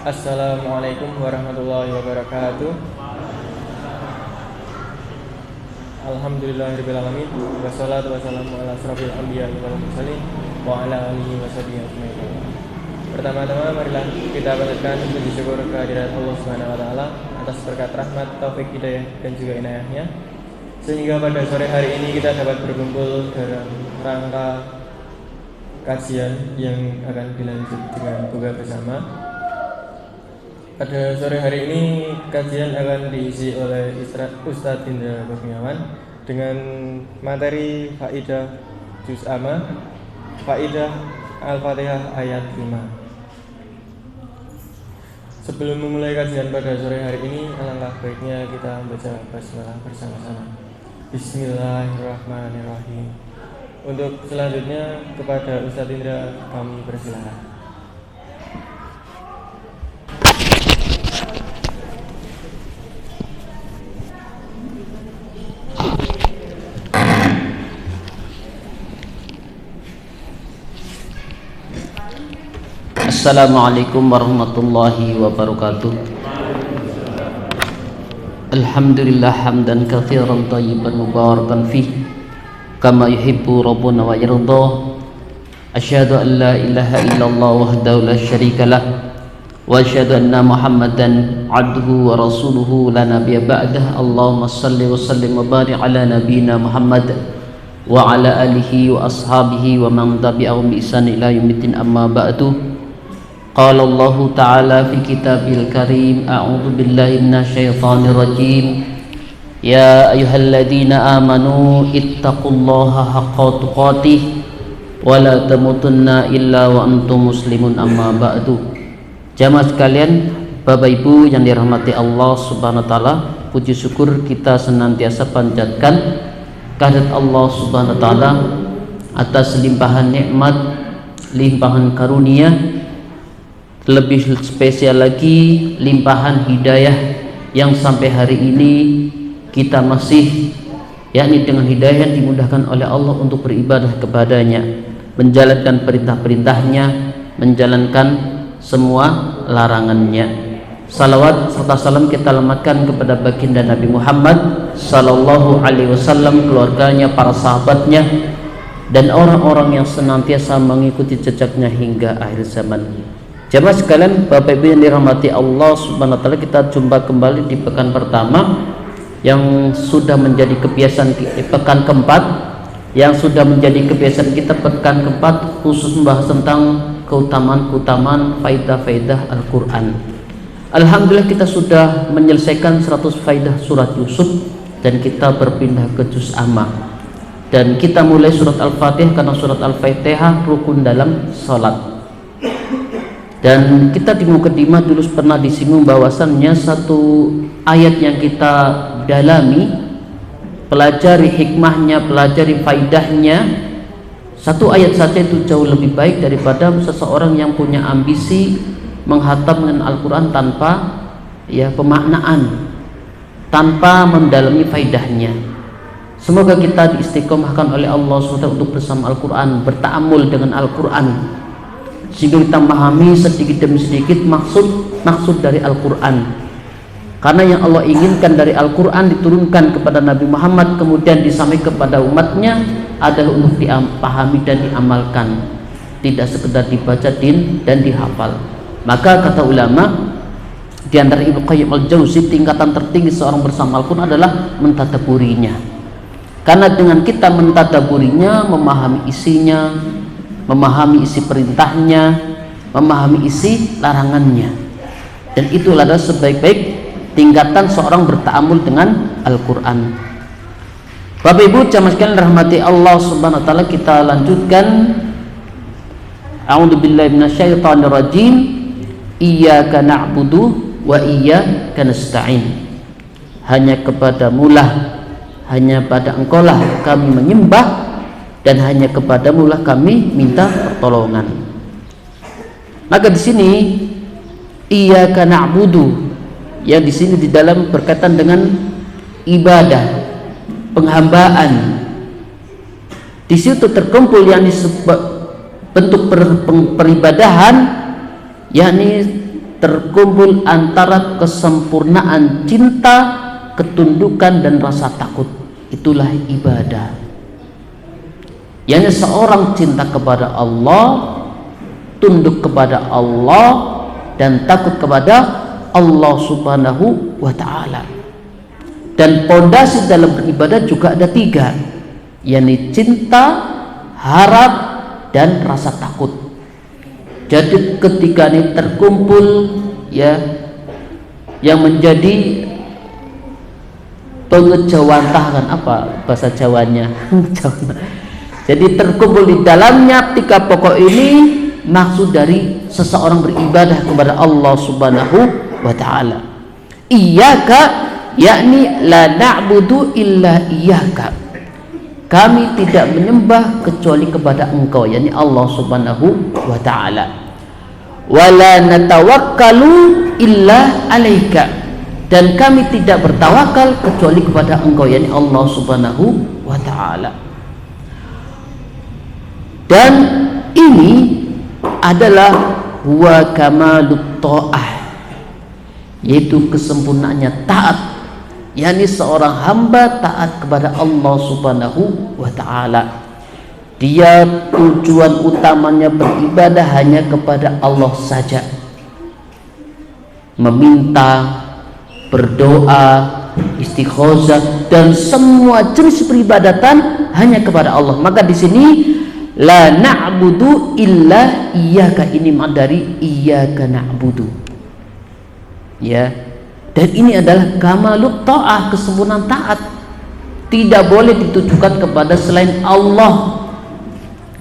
Assalamualaikum warahmatullahi wabarakatuh. Alhamdulillahirrahmanirrahim. Wassalatu wassalamu ala asrofil anbiya wal mursalin wa ala alihi wa sahbihi ajma'in. Pertama-tama marilah kita panjatkan puji syukur kehadirat Allah Subhanahu wa taala atas berkat rahmat, taufik, hidayah dan juga inayahnya, sehingga pada sore hari ini kita dapat berkumpul dalam rangka kajian yang akan dilanjut dengan buka bersama. Pada sore hari ini kajian akan diisi oleh Ustadz Indra Kurniawan dengan materi Faidah Juz Amma, Faidah Al-Fatihah ayat 5. Sebelum memulai kajian pada sore hari ini, alangkah baiknya kita membaca basmalah bersama-sama. Bismillahirrahmanirrahim. Untuk selanjutnya kepada Ustadz Indra kami persilakan. Assalamualaikum warahmatullahi wabarakatuh. Alhamdulillah hamdan katsiran thayyiban mubarakan fih kama yuhibbu rabbuna wa yarda. Asyhadu an la ilaha illallah wahdahu la syarikalah wa asyhadu anna Muhammadan abduhu wa rasuluhu la nabiyya ba'dah. Allahumma shalli wa sallim wa barik ala nabiyyina Muhammad wa ala alihi wa ashabihi wa man tabi'ahum bi ihsan ila yaumiddin, amma ba'du. Qala Allah Ta'ala fi kitabil karim, a'udzu billahi minasyaitonir rajim. Ya ayyuhalladzina amanu ittaqullaha haqqa tuqatih wa la tamutunna illa wa antum muslimun, amma ba'du. Jamaah sekalian, Bapak Ibu yang dirahmati Allah Subhanahu wa taala, puji syukur kita senantiasa panjatkan kehadirat Allah Subhanahu wa taala atas limpahan nikmat, limpahan karunia, lebih spesial lagi limpahan hidayah yang sampai hari ini kita masih, yakni dengan hidayah yang dimudahkan oleh Allah untuk beribadah kepadanya, menjalankan perintah-perintahnya, menjalankan semua larangannya. Salawat serta salam kita lematkan kepada baginda Nabi Muhammad sallallahu alaihi wasallam, keluarganya, para sahabatnya, dan orang-orang yang senantiasa mengikuti jejaknya hingga akhir zaman. Jamaah sekalian, Bapak Ibu yang dirahmati Allah Subhanahu wa taala, kita jumpa kembali di pekan pertama yang sudah menjadi kebiasaan, pekan keempat yang sudah menjadi kebiasaan kita. Pekan keempat khusus membahas tentang keutamaan faidah-faidah Al-Qur'an. Alhamdulillah kita sudah menyelesaikan 100 faidah surat Yusuf dan kita berpindah ke Juz Amma. Dan kita mulai surat Al-Fatihah karena surat Al-Fatihah rukun dalam salat. Dan kita di mukadimah dulu pernah disinggung bahwasannya satu ayat yang kita dalami, pelajari hikmahnya, pelajari faidahnya, satu ayat saja itu jauh lebih baik daripada seseorang yang punya ambisi menghatamkan Al-Quran tanpa pemaknaan, tanpa mendalami faidahnya. Semoga kita diistiqomahkan oleh Allah SWT untuk bersama Al-Quran, berta'amul dengan Al-Quran, sehingga kita memahami sedikit demi sedikit maksud dari Al-Quran. Karena yang Allah inginkan dari Al-Quran diturunkan kepada Nabi Muhammad kemudian disampaikan kepada umatnya adalah untuk dipahami dan diamalkan, tidak sekedar dibaca dan dihafal. Maka kata ulama di antara Ibnu Qayyim Al-Jauzi, tingkatan tertinggi seorang bersama Al-Quran adalah mentadaburinya. Karena dengan kita mentadaburinya, memahami isinya, memahami isi perintahnya, memahami isi larangannya, dan itulah sebaik-baik tingkatan seorang berta'amul dengan Al-Quran. Bapak Ibu jamaah sekalian rahmati Allah Subhanahu wa taala, kita lanjutkan. A'udzu billahi minasyaitonir rajim. Iyyaka na'budu wa iyyaka nasta'in. Hanya kepadamulah, hanya pada Engkaulah kami menyembah, dan hanya kepadamu lah kami minta pertolongan. Maka di sini iyyaka na'budu, yang di sini di dalam berkaitan dengan ibadah, penghambaan. Di situ terkumpul yang disebut bentuk peribadahan, yakni terkumpul antara kesempurnaan cinta, ketundukan dan rasa takut. Itulah ibadah. Yang seorang cinta kepada Allah, tunduk kepada Allah dan takut kepada Allah Subhanahu wa ta'ala. Dan pondasi dalam beribadah juga ada 3, yakni cinta, harap dan rasa takut. Jadi ketika ini terkumpul, ya, yang menjadi pengejawantahan, apa bahasa Jawanya? Jadi terkumpul di dalamnya 3 pokok ini, maksud dari seseorang beribadah kepada Allah Subhanahu wa ta'ala. Iyyaka, yakni la na'budu illa iyyaka. Kami tidak menyembah kecuali kepada Engkau, yakni Allah Subhanahu wa ta'ala. Wala natawakkalu illa alaika. Dan kami tidak bertawakal kecuali kepada Engkau, yakni Allah Subhanahu wa ta'ala. Dan ini adalah huwa kamalut ta'ah, yaitu kesempurnaannya taat, yakni seorang hamba taat kepada Allah Subhanahu wa ta'ala. Dia tujuan utamanya beribadah hanya kepada Allah saja, meminta, berdoa, istighosah dan semua jenis peribadatan hanya kepada Allah. Maka di sini la na'budu illa iyyaka, ini makna dari iyyaka na'budu, ya. Dan ini adalah kamalut ta'ah, kesempurnaan taat. Tidak boleh ditujukan kepada selain Allah,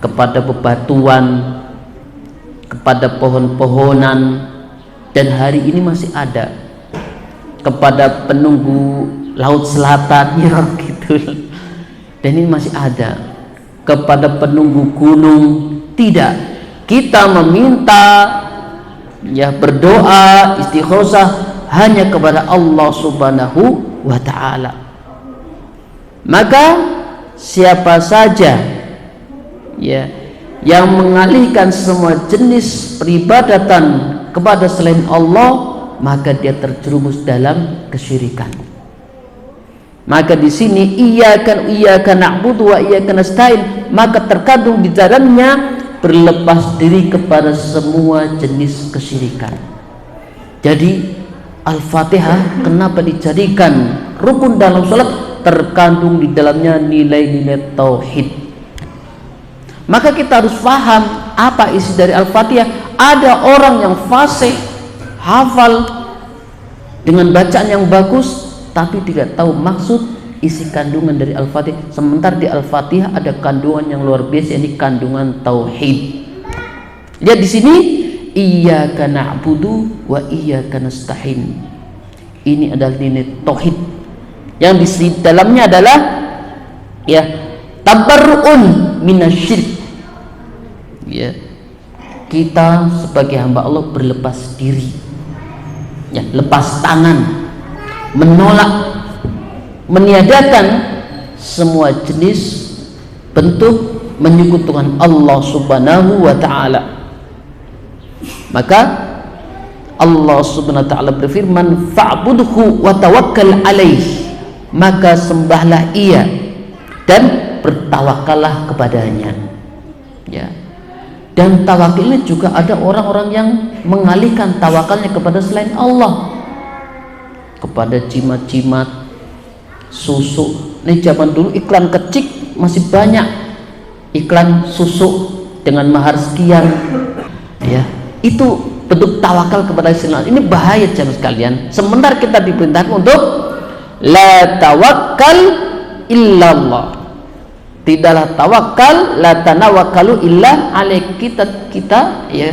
kepada bebatuan, kepada pohon-pohonan, dan hari ini masih ada kepada penunggu laut selatan, ya gitu. Dan ini masih ada kepada penunggu gunung. Tidak, kita meminta, ya, berdoa, istighosah hanya kepada Allah Subhanahu wa ta'ala. Maka siapa saja, ya, yang mengalihkan semua jenis peribadatan kepada selain Allah, maka dia terjerumus dalam kesyirikan. Maka di sini iyyaka na'budu wa iyyaka nasta'in, maka terkandung di dalamnya berlepas diri kepada semua jenis kesyirikan. Jadi Al-Fatihah kenapa dijadikan rukun dalam salat? Terkandung di dalamnya nilai-nilai tauhid. Maka kita harus paham apa isi dari Al-Fatihah. Ada orang yang fasih, hafal dengan bacaan yang bagus, tapi tidak tahu maksud isi kandungan dari Al-Fatihah. Sementara di Al-Fatihah ada kandungan yang luar biasa, ini kandungan tauhid. Lihat di sini, iyyaka na'budu wa iyyaka nasta'in. Ini adalah nilai tauhid. Yang di dalamnya adalah, ya, tabarru'un minasyirik. Ya, kita sebagai hamba Allah berlepas diri, ya, lepas tangan, menolak, meniadakan semua jenis bentuk menyekutukan Allah Subhanahu wa ta'ala. Maka Allah Subhanahu wa ta'ala berfirman, fa'budhu wa tawakkal alaih, maka sembahlah ia dan bertawakallah kepadanya, ya. Dan tawakal ini juga ada orang-orang yang mengalihkan tawakalnya kepada selain Allah, kepada jimat-jimat, susu. Ini zaman dulu iklan kecik masih banyak, iklan susu dengan mahar sekian, ya. Itu bentuk tawakal kepada selain Allah. Ini bahaya jemaah sekalian. Sementara kita diperintahkan untuk la tawakkal illallah, tidaklah tawakal, la tanawakalu illa alaih, kita ya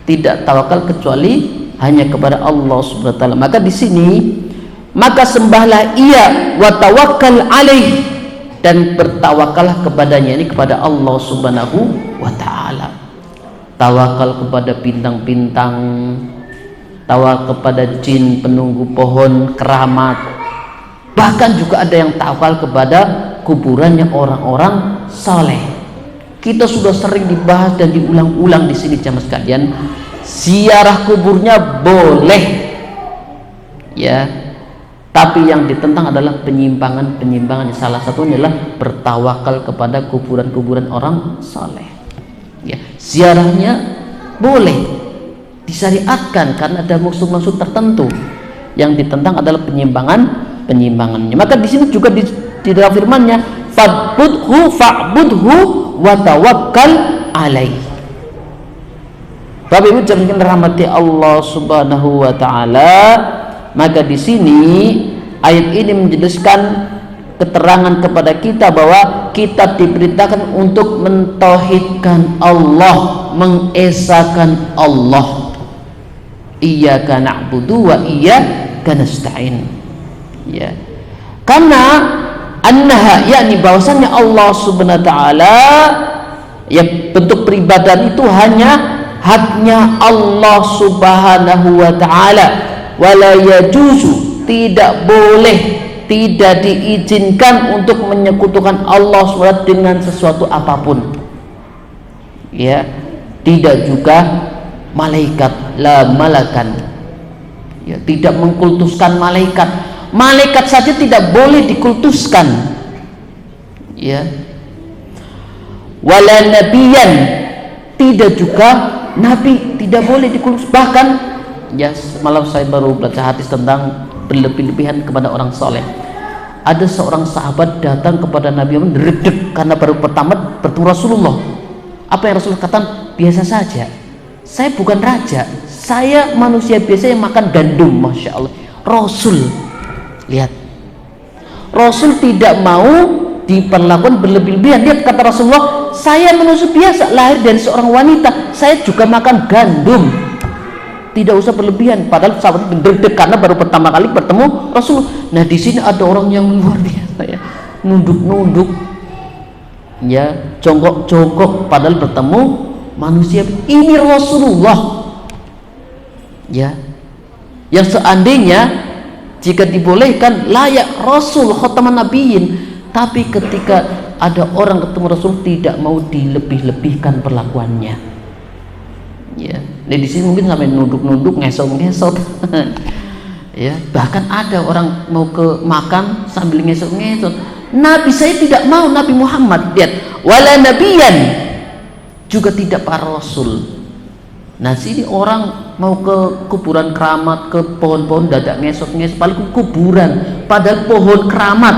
tidak tawakal kecuali hanya kepada Allah Subhanahu wa ta'ala. Maka di sini, maka sembahlah ia wa tawakkal alaih, dan bertawakallah kepadanya, ini kepada Allah Subhanahu wa ta'ala. Tawakal kepada bintang-bintang, tawakal kepada jin, penunggu pohon, keramat. Bahkan juga ada yang tawakal kepada kuburannya orang-orang saleh. Kita sudah sering dibahas dan diulang-ulang di sini jamaah sekalian. ziarah kuburnya boleh, ya, tapi yang ditentang adalah penyimpangan. Salah satunya adalah bertawakal kepada kuburan-kuburan orang saleh. Ya, ziarahnya boleh, disyariatkan karena ada maksud-maksud tertentu. Yang ditentang adalah penyimpangannya. Maka di sini juga di dalam firman-Nya, fa'budhu wa tawakkal alaih. Bapak Ibu jangan rahmati Allah Subhanahu wa taala, maka di sini ayat ini menjelaskan keterangan kepada kita bahwa kita diperintahkan untuk mentauhidkan Allah, mengesakan Allah. Iyyaka na'budu wa iyyaka nasta'in. Ya. Karena annaha, yakni bahwasannya Allah Subhanahu wa taala, ya, bentuk peribadahan itu haknya Allah Subhanahu wa taala. Wala yajuzu, tidak boleh, tidak diizinkan untuk menyekutukan Allah SWT dengan sesuatu apapun. Ya, tidak juga malaikat, la malakan. Ya, tidak mengkultuskan malaikat. Malaikat saja tidak boleh dikultuskan. Ya. Wala nabiyan, tidak juga nabi, tidak boleh dikultus. Bahkan, ya, semalam saya baru baca hadis tentang berlebih-lebihan kepada orang soleh. Ada seorang sahabat datang kepada Nabi Muhammad redek karena baru pertama bertemu Rasulullah. Apa yang Rasulullah katakan? Biasa saja, saya bukan raja, saya manusia biasa yang makan gandum. Masya Allah. Rasul, lihat, Rasul tidak mau diperlakukan berlebih-lebihan. Lihat kata Rasulullah, saya manusia biasa, lahir dari seorang wanita, saya juga makan gandum, tidak usah berlebihan. Padahal sahabat berdek karena baru pertama kali bertemu Rasul. Nah, di sini ada orang yang luar biasa, ya, nunduk-nunduk, ya, jongkok-jongkok, padahal bertemu manusia. Ini Rasulullah, ya, yang seandainya jika dibolehkan layak Rasul khataman nabiyyin, tapi ketika ada orang ketemu Rasul tidak mau dilebih-lebihkan perlakuannya. Ya, nah di sini mungkin sampai nunduk-nunduk, ngesot-ngesot. Ya, bahkan ada orang mau ke makan sambil ngesot-ngesot. Nabi saya tidak mau, Nabi Muhammad, lihat, wala nabiyan, juga tidak para rasul. Nah, sini orang mau ke kuburan keramat, ke pohon-pohon dadak ngesot-ngesot, paling kuburan, padahal pohon keramat.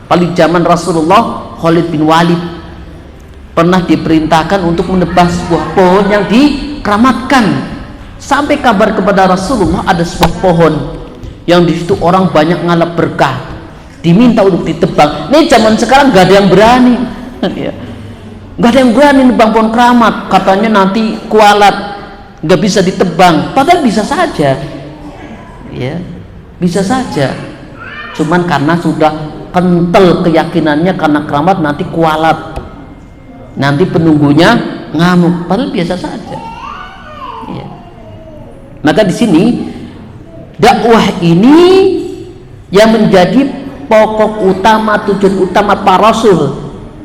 Paling zaman Rasulullah, Khalid bin Walid pernah diperintahkan untuk menebas sebuah pohon yang dikeramatkan. Sampai kabar kepada Rasulullah ada sebuah pohon yang di situ orang banyak ngalap berkah, diminta untuk ditebang. Nih zaman sekarang gak ada yang berani, ya, gak ada yang berani nebang pohon keramat, katanya nanti kualat, gak bisa ditebang. Padahal bisa saja, ya, bisa saja. Cuman karena sudah kental keyakinannya karena keramat nanti kualat, nanti penunggunya ngamuk, padahal biasa saja. Ya. Maka di sini dakwah ini yang menjadi pokok utama, tujuan utama para rasul,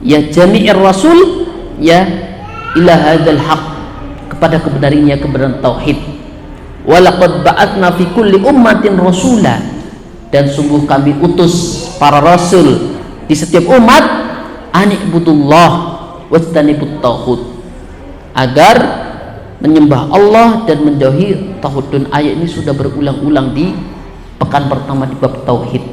ya, jami'ir rasul, ya, ila hadzal haq, kepada kebenarannya, kebenaran tauhid. Walaqad ba'atsna fi kulli ummatin rasula, dan sungguh kami utus para rasul di setiap umat, ani'budullah wajtanibut tauhid, agar menyembah Allah dan menjauhi tauhid. Dan ayat ini sudah berulang-ulang di pekan pertama di bab tauhid.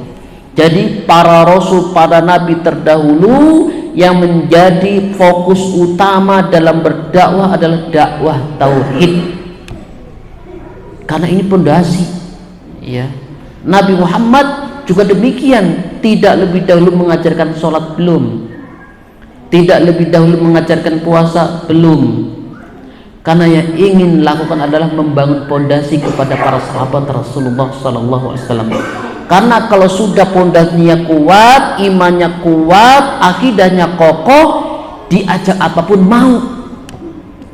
Jadi para rasul, para nabi terdahulu yang menjadi fokus utama dalam berdakwah adalah dakwah tauhid, karena ini pondasi, ya. Nabi Muhammad juga demikian, tidak lebih dahulu mengajarkan sholat, belum, tidak lebih dahulu mengajarkan puasa, belum, karena yang ingin lakukan adalah membangun pondasi kepada para sahabat Rasulullah SAW. Karena kalau sudah pondasinya kuat, imannya kuat, akidahnya kokoh, diajak apapun mau,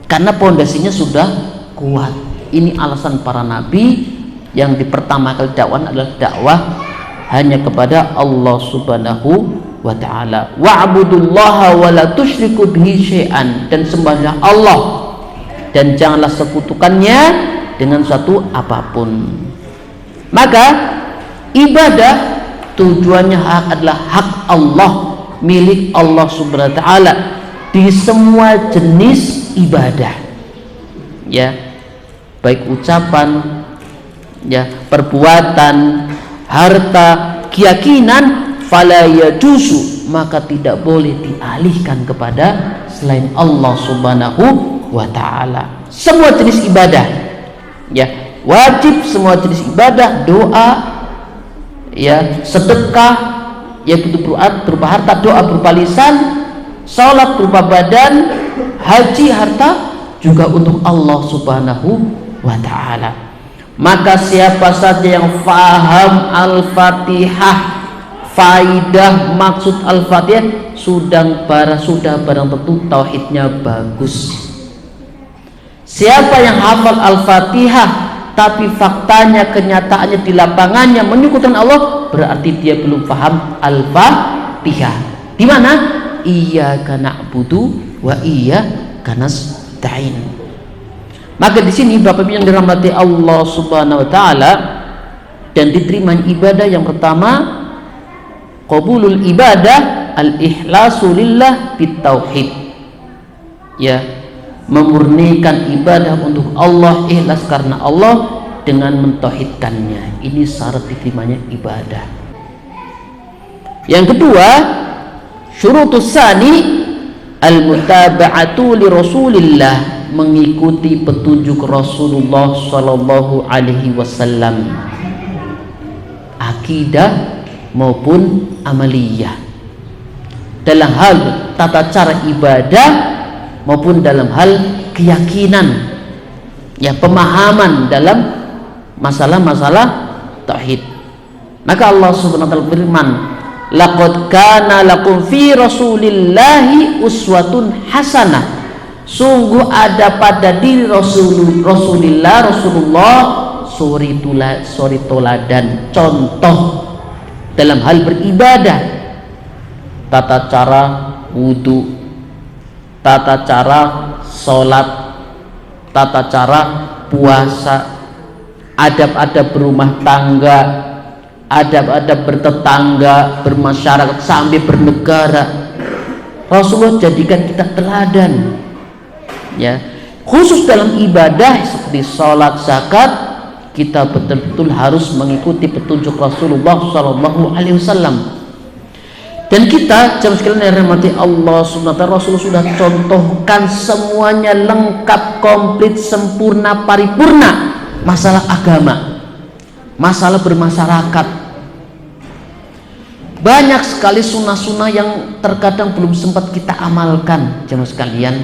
karena pondasinya sudah kuat. Ini alasan para nabi yang pertama kali dakwah adalah dakwah hanya kepada Allah Subhanahu wa ta'ala. Wa'budullaha wa la tusyriku bihi syai'an, dan sembahlah Allah dan janganlah sekutukannya dengan suatu apapun. Maka ibadah tujuannya adalah hak Allah, milik Allah Subhanahu wa taala di semua jenis ibadah, ya, baik ucapan, ya, perbuatan, harta, keyakinan. Fala yajuzu, maka tidak boleh dialihkan kepada selain Allah Subhanahu wa taala. Semua jenis ibadah, ya, wajib semua jenis ibadah, doa, ya, sedekah, ya, berupa harta, doa berupa lisan, salat berupa badan, haji harta juga untuk Allah Subhanahu wa taala. Maka siapa saja yang faham Al-Fatihah, faidah maksud Al-Fatihah, sudah barang tentu tauhidnya bagus. Siapa yang hafal Al-Fatihah tapi faktanya, kenyataannya di lapangannya menyekutukan Allah, berarti dia belum paham Al-Fatihah. Di mana? Iyyaka na'budu wa iyyaka nasta'in. Maka di sini Bapak Ibu yang dirahmati Allah Subhanahu wa taala, dan diterima ibadah yang pertama, qabulul ibadah al-ikhlasu lillah bitauhid, ya, memurnikan ibadah untuk Allah, ikhlas karena Allah dengan mentauhidkannya. Ini syarat diterimanya ibadah. Yang kedua, syurutus tsani al-mutaba'atu li Rasulillah, mengikuti petunjuk Rasulullah sallallahu alaihi wasallam, akidah maupun amaliyah, dalam hal tata cara ibadah maupun dalam hal keyakinan, ya, pemahaman dalam masalah-masalah tauhid. Maka Allah Subhanahu wa taala berfirman, laqad kana lakum fi rasulillahi uswatun hasanah, sungguh ada pada diri Rasulullah suri toladan, contoh dalam hal beribadah, tata cara wudu, tata cara sholat, tata cara puasa, adab-adab berumah tangga, adab-adab bertetangga, bermasyarakat, sampai bernegara. Rasulullah jadikan kita teladan, ya, khusus dalam ibadah seperti sholat, zakat. Kita betul-betul harus mengikuti petunjuk Rasulullah Sallallahu Alaihi Wasallam. Dan kita jemaah sekalian yang dirahmati Allah Subhanahu wa taala, Rasul sudah contohkan semuanya lengkap, komplit, sempurna, paripurna. Masalah agama, masalah bermasyarakat, banyak sekali sunnah-sunnah yang terkadang belum sempat kita amalkan, jemaah sekalian.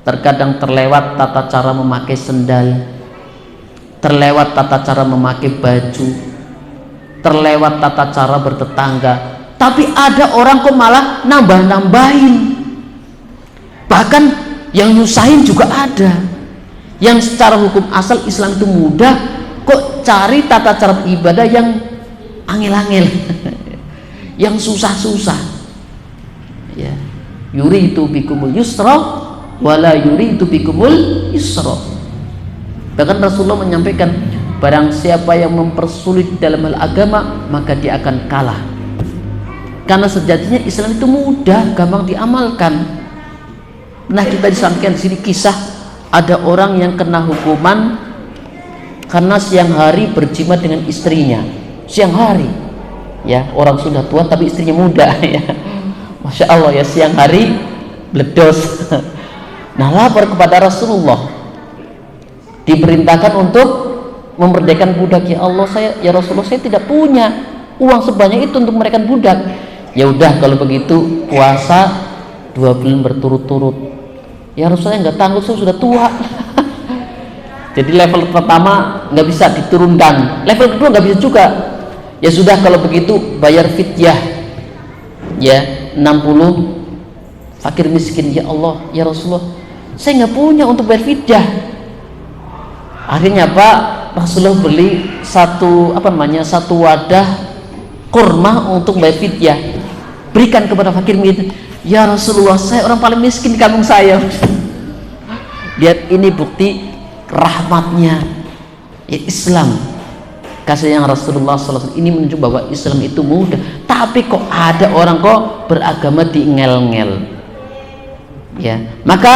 Terkadang terlewat tata cara memakai sendal, terlewat tata cara memakai baju, terlewat tata cara bertetangga. Tapi ada orang kok malah nambah-nambahin, bahkan yang nyusahin juga ada. Yang secara hukum asal Islam itu mudah, kok cari tata cara ibadah yang angel-angel yang susah-susah, ya. Yuridu bikumul yusra wala yuridu bikumul yusra. Bahkan Rasulullah menyampaikan, barang siapa yang mempersulit dalam hal agama, maka dia akan kalah. Karena sejatinya Islam itu mudah, gampang diamalkan. Nah, kita disampaikan di sini kisah ada orang yang kena hukuman karena siang hari berjima dengan istrinya. Siang hari, ya, orang sudah tua tapi istrinya muda, ya. Masya Allah, ya, siang hari bledos. Nah, lapor kepada Rasulullah, diperintahkan untuk memerdekakan budak. Ya Allah, ya Rasulullah, saya tidak punya uang sebanyak itu untuk memerdekakan budak. Ya udah, kalau begitu puasa 2 bulan berturut-turut. Ya Rasulullah, nggak tangguh, saya sudah tua. Jadi level pertama nggak bisa diturunkan, level kedua nggak bisa juga. Ya sudah, kalau begitu bayar fidyah, ya, 60 fakir miskin. Ya Allah, ya Rasulullah, saya nggak punya untuk bayar fidyah. Akhirnya Pak, Rasulullah beli satu wadah kurma untuk bayar fidyah, berikan kepada fakir miskin. Ya Rasulullah, saya orang paling miskin di kampung saya. Lihat, ini bukti rahmatnya ya Islam, kasih yang Rasulullah SAW. Ini menunjuk bahwa Islam itu mudah. Tapi kok ada orang kok beragama diengel-ngel ya. Maka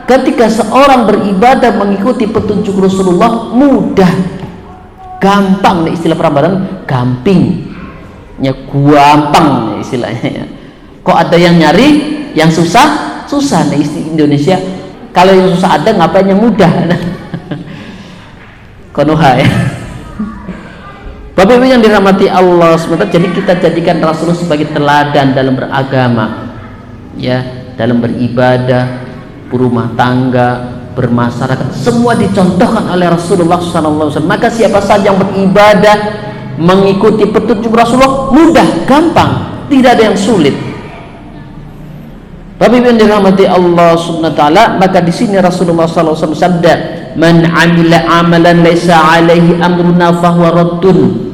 ketika seorang beribadah mengikuti petunjuk Rasulullah mudah, gampang nih, istilah Prambanan gamping ya, gampang nih istilahnya ya. Kok ada yang nyari yang susah nih istilah Indonesia. Kalau yang susah ada, ngapain yang mudah? Konoha ya. Bapak Ibu yang dirahmati Allah SWT, jadi kita jadikan Rasulullah sebagai teladan dalam beragama ya, dalam beribadah, berumah tangga, bermasyarakat, semua dicontohkan oleh Rasulullah SAW. Maka siapa saja yang beribadah mengikuti petunjuk Rasulullah mudah, gampang, tidak ada yang sulit. Bapak Ibu yang dirahmati Allah Subhanahu wa taala, maka di sini Rasulullah SAW sabda, "Man 'amila 'amalan laisa 'alaihi amruna fahuwa raddun."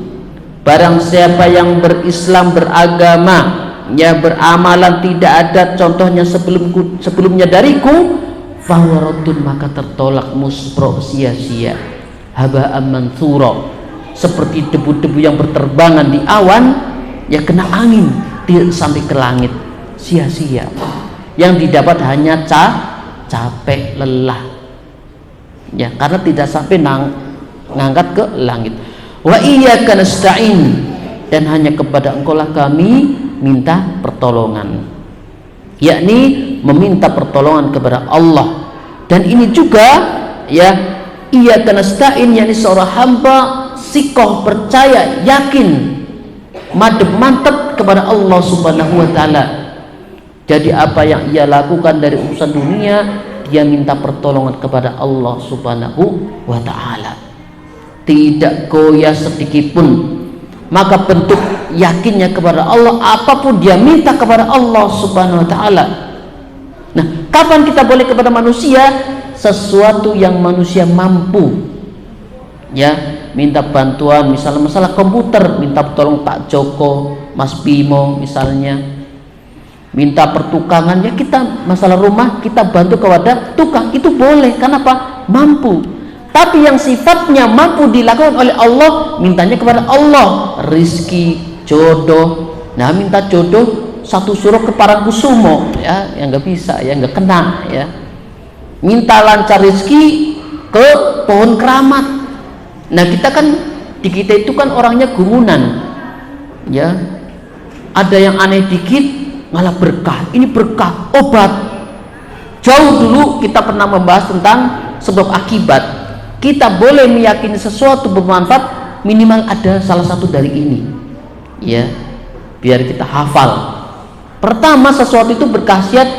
Barang siapa yang berislam, beragama, ya beramalan tidak ada contohnya sebelumnya dariku, fahuwa raddun, maka tertolak, muspro, sia-sia, haba'an manthura, seperti debu-debu yang berterbangan di awan, ya kena angin sampai ke langit, sia-sia. Yang didapat hanya capek, lelah ya, karena tidak sampai ngangkat ke langit. Wa iyyaka nasta'in, dan hanya kepada engkau lah kami minta pertolongan, yakni meminta pertolongan kepada Allah. Dan ini juga ya, iyyaka nasta'in, yakni seorang hamba sikoh, percaya, yakin, mantap kepada Allah Subhanahu wa taala. Jadi apa yang ia lakukan dari urusan dunia, dia minta pertolongan kepada Allah Subhanahu wa ta'ala, tidak goyah sedikit pun. Maka bentuk yakinnya kepada Allah, apapun dia minta kepada Allah Subhanahu wa ta'ala. Nah, kapan kita boleh kepada manusia? Sesuatu yang manusia mampu ya, minta bantuan, misalnya masalah komputer, minta tolong Pak Joko, Mas Bimo misalnya. Minta pertukangan ya, kita masalah rumah kita bantu kepada tukang, itu boleh, karena apa? Mampu. Tapi yang sifatnya mampu dilakukan oleh Allah, mintanya kepada Allah. Rizki, jodoh, nah minta jodoh satu suruh ke Parangkusumo ya, yang nggak bisa ya, nggak kena ya. Minta lancar rizki ke pohon keramat. Nah kita kan, di kita itu kan orangnya gumunan ya, ada yang aneh dikit malah berkah, ini berkah, obat. Jauh dulu kita pernah membahas tentang sebab akibat. Kita boleh meyakini sesuatu bermanfaat, minimal ada salah satu dari ini ya, biar kita hafal. Pertama, sesuatu itu berkhasiat,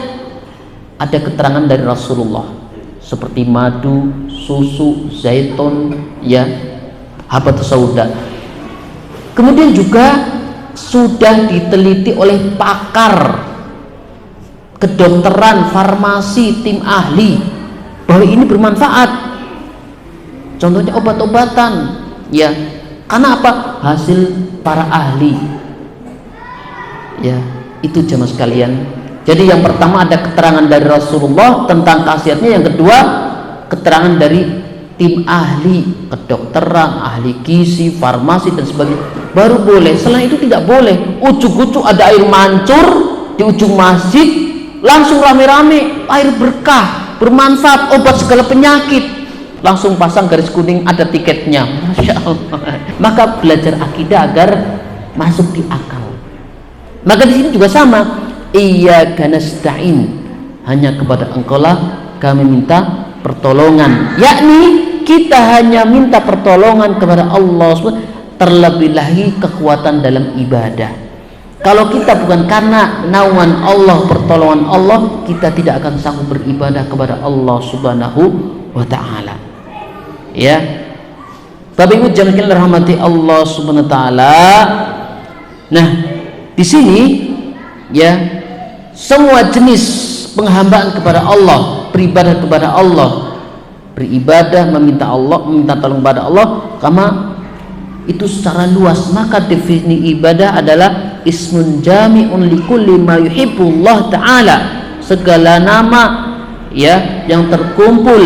ada keterangan dari Rasulullah, seperti madu, susu, zaitun ya, habatus sauda. Kemudian juga sudah diteliti oleh pakar kedokteran, farmasi, tim ahli, bahwa ini bermanfaat. Contohnya obat-obatan ya, karena apa? Hasil para ahli ya, itu jemaah sekalian. Jadi yang pertama ada keterangan dari Rasulullah tentang khasiatnya, yang kedua keterangan dari tim ahli kedokteran, ahli gizi, farmasi dan sebagainya, baru boleh. Selain itu tidak boleh. Ujuk-ujuk ada air mancur di ujung masjid, langsung rame-rame, air berkah, bermanfaat, obat segala penyakit, langsung pasang garis kuning, ada tiketnya, Masya Allah. Maka belajar akidah agar masuk di akal. Maka di sini juga sama, iyyaka nasta'in, hanya kepada engkau lah kami minta pertolongan, yakni kita hanya minta pertolongan kepada Allah SWT. Terlebih lagi kekuatan dalam ibadah. Kalau kita bukan karena naungan Allah, pertolongan Allah, kita tidak akan sanggup beribadah kepada Allah Subhanahu wa ta'ala ya. Bapak Ibu jemaah rahmati Allah Subhanahu wa ta'ala. Nah di sini ya, semua jenis penghambaan kepada Allah, beribadah kepada Allah, beribadah meminta Allah, meminta tolong kepada Allah, karena itu secara luas. Maka definisi ibadah adalah ismun jami'un likulli ma yuhibbullah ta'ala, segala nama ya, yang terkumpul,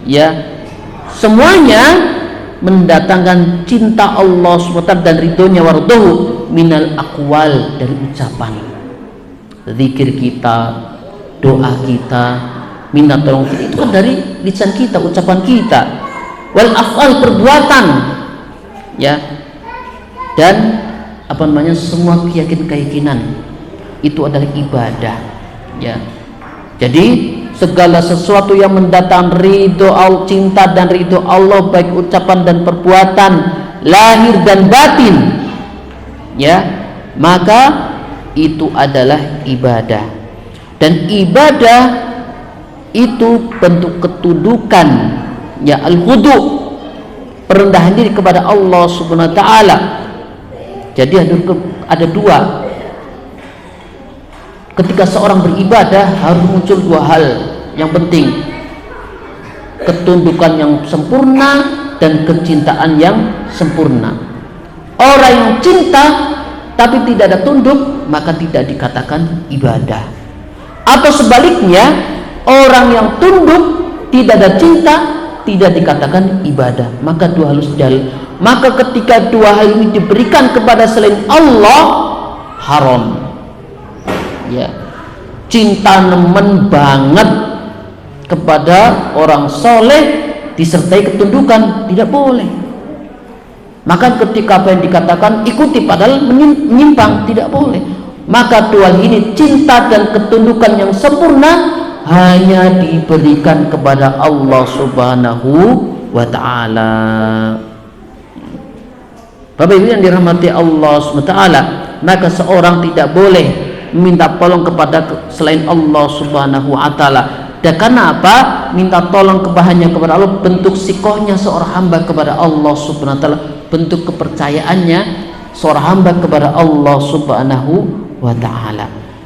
ya, semuanya mendatangkan cinta Allah SWT dan ridhonya, wardahu minal aqwal, dari ucapan, zikir kita, doa kita, minta tolong kita, itu kan dari lisan kita, ucapan kita, wal af'al, perbuatan, ya, dan apa namanya, semua keyakinan itu adalah ibadah, ya. Jadi segala sesuatu yang mendatangkan ridho Allah, cinta dan ridho Allah, baik ucapan dan perbuatan, lahir dan batin, ya, maka itu adalah ibadah. Dan ibadah itu bentuk ketundukan, ya, al-khudu', perendahan diri kepada Allah Subhanahu wa taala. Jadi ada dua. Ketika seorang beribadah harus muncul dua hal yang penting: ketundukan yang sempurna dan kecintaan yang sempurna. Orang yang cinta tapi tidak ada tunduk, maka tidak dikatakan ibadah. Atau sebaliknya, orang yang tunduk tidak ada cinta, tidak dikatakan ibadah. Maka dua hal sejalan. Maka ketika dua hal ini diberikan kepada selain Allah, haram, ya. Cinta nemen banget kepada orang soleh disertai ketundukan, tidak boleh. Maka ketika apa yang dikatakan ikuti padahal menyimpang, tidak boleh. Maka dua hal ini, cinta dan ketundukan yang sempurna, hanya diberikan kepada Allah Subhanahu wa ta'ala. Bapak Ibu yang dirahmati Allah Subhanahu wa ta'ala, maka seorang tidak boleh minta tolong kepada selain Allah Subhanahu wa ta'ala. Dan karena apa? Minta tolong hanya kepada Allah, bentuk sikohnya seorang hamba kepada Allah Subhanahu wa ta'ala, bentuk kepercayaannya seorang hamba kepada Allah Subhanahu wa ta'ala.